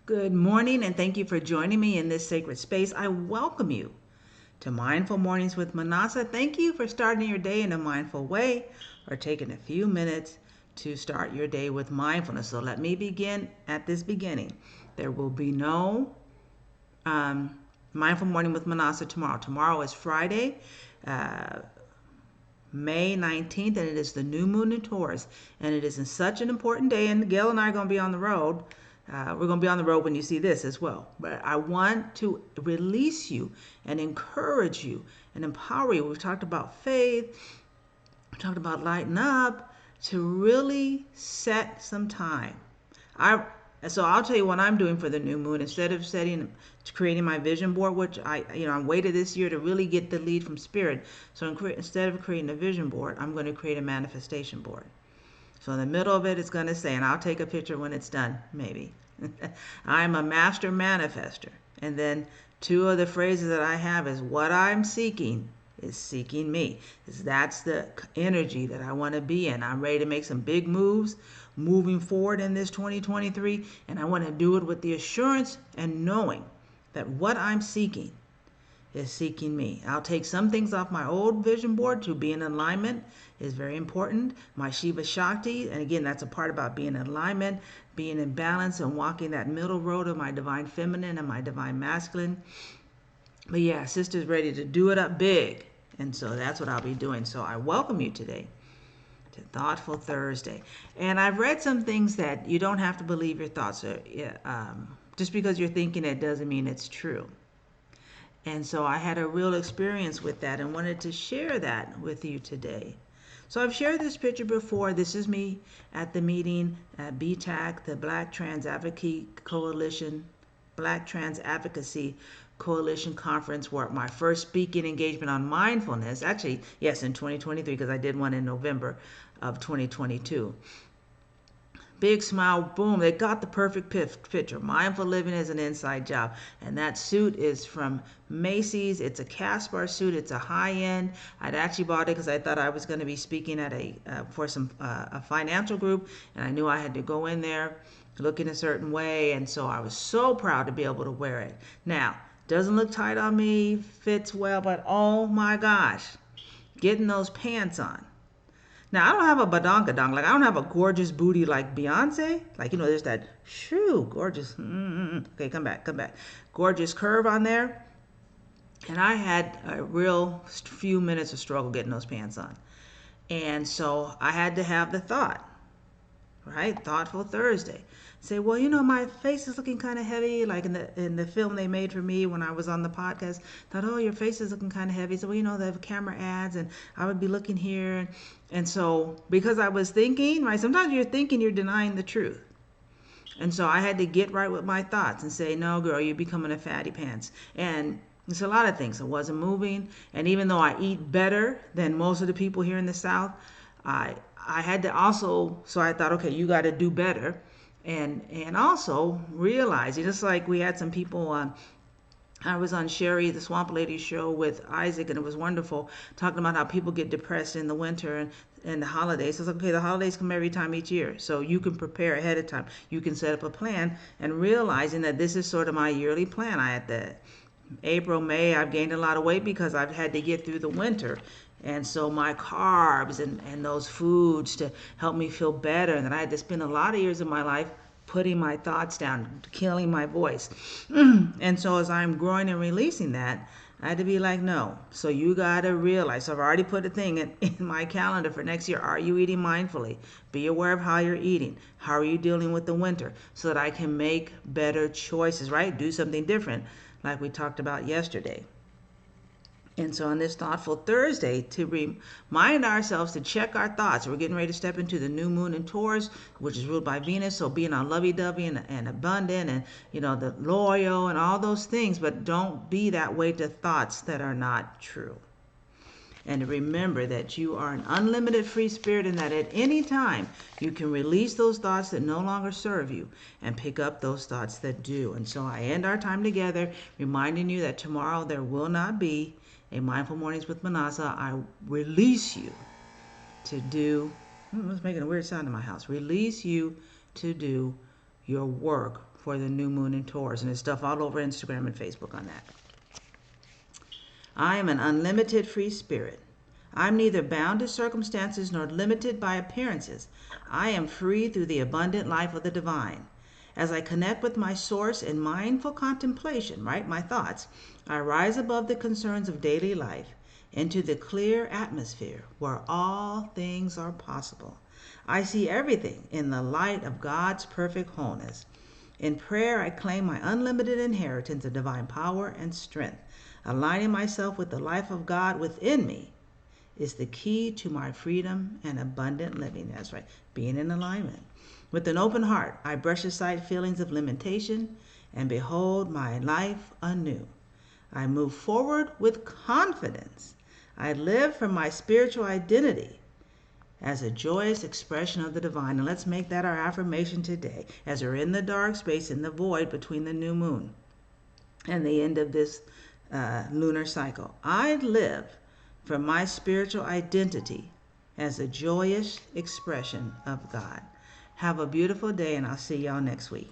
Good morning, and thank you for joining me in this sacred space. I welcome you to Mindful Mornings with Minnassa. Thank you for starting your day in a mindful way or taking a few minutes to start your day with mindfulness. So let me begin at this beginning. There will be no Mindful Morning with Minnassa tomorrow. Tomorrow is Friday, uh, May 19th, and it is the new moon in Taurus. And it is such an important day, and Gail and I are going to be on the road. We're going to be on the road when you see this as well. But I want to release you and encourage you and empower you. We've talked about faith, we talked about lighten up, to really set some time. So I'll tell you what I'm doing for the new moon. Instead of creating my vision board, which I waited this year to really get the lead from spirit. So instead of creating a vision board, I'm going to create a manifestation board. So in the middle of it, it's going to say, and I'll take a picture when it's done, maybe. I'm a master manifester. And then two of the phrases that I have is, what I'm seeking is seeking me. That's the energy that I want to be in. I'm ready to make some big moves moving forward in this 2023. And I want to do it with the assurance and knowing that what I'm seeking is seeking me. I'll take some things off my old vision board to be in alignment is very important. My Shiva Shakti, and again, that's a part about being in alignment, being in balance, and walking that middle road of my divine feminine and my divine masculine. But yeah, sister's ready to do it up big. And so that's what I'll be doing. So I welcome you today to Thoughtful Thursday. And I've read some things that you don't have to believe your thoughts. Just because you're thinking it doesn't mean it's true. And so I had a real experience with that and wanted to share that with you today. So I've shared this picture before. This is me at the meeting at BTAC, the Black Trans Advocacy Coalition Conference, where my first speaking engagement on mindfulness, actually, yes, in 2023, because I did one in November of 2022. Big smile, boom, they got the perfect picture. Mindful living is an inside job. And that suit is from Macy's. It's a Caspar suit. It's a high end. I'd actually bought it because I thought I was going to be speaking at a financial group, and I knew I had to go in there looking a certain way, and so I was so proud to be able to wear it. Now, doesn't look tight on me, fits well, but oh my gosh, getting those pants on. Now, I don't have a badonkadonk. Like, I don't have a gorgeous booty like Beyonce. Like, there's that, shoo, gorgeous. Okay, come back. Gorgeous curve on there. And I had a real few minutes of struggle getting those pants on. And so I had to have the thought, right? Thoughtful Thursday. Say, well, my face is looking kind of heavy. Like in the film they made for me when I was on the podcast, thought, oh, your face is looking kind of heavy. So, they have camera ads, and I would be looking here. And so, because I was thinking, right? Sometimes you're thinking, you're denying the truth. And so I had to get right with my thoughts and say, no, girl, you're becoming a fatty pants. And it's a lot of things. I wasn't moving. And even though I eat better than most of the people here in the South, I had to also, so I thought, okay, you got to do better. And also realize, just like we had some people on, I was on Sherry, the Swamp Lady show with Isaac, and it was wonderful, talking about how people get depressed in the winter and the holidays. So it's like, okay, the holidays come every time each year, so you can prepare ahead of time. You can set up a plan, and realizing that this is sort of my yearly plan. I had the April, May, I've gained a lot of weight because I've had to get through the winter. And so my carbs and those foods to help me feel better. And then I had to spend a lot of years of my life putting my thoughts down, killing my voice. And so as I'm growing and releasing that, I had to be like, no. So you got to realize, so I've already put a thing in my calendar for next year. Are you eating mindfully? Be aware of how you're eating. How are you dealing with the winter? So that I can make better choices, right? Do something different, like we talked about yesterday. And so on this Thoughtful Thursday, to remind ourselves to check our thoughts. We're getting ready to step into the new moon in Taurus, which is ruled by Venus. So being on lovey-dovey and abundant and, the loyal and all those things. But don't be that way to thoughts that are not true. And to remember that you are an unlimited free spirit and that at any time you can release those thoughts that no longer serve you and pick up those thoughts that do. And so I end our time together reminding you that tomorrow there will not be a Mindful Mornings with Minnassa. I release you to do, it's making a weird sound in my house. Release you to do your work for the new moon in Taurus. And there's stuff all over Instagram and Facebook on that. I am an unlimited free spirit. I'm neither bound to circumstances nor limited by appearances. I am free through the abundant life of the divine. As I connect with my source in mindful contemplation, right, my thoughts, I rise above the concerns of daily life into the clear atmosphere where all things are possible. I see everything in the light of God's perfect wholeness. In prayer, I claim my unlimited inheritance of divine power and strength. Aligning myself with the life of God within me is the key to my freedom and abundant living. That's right, being in alignment. With an open heart, I brush aside feelings of limitation and behold my life anew. I move forward with confidence. I live from my spiritual identity as a joyous expression of the divine. And let's make that our affirmation today as we're in the dark space, in the void between the new moon and the end of this lunar cycle. I live from my spiritual identity as a joyous expression of God. Have a beautiful day, and I'll see y'all next week.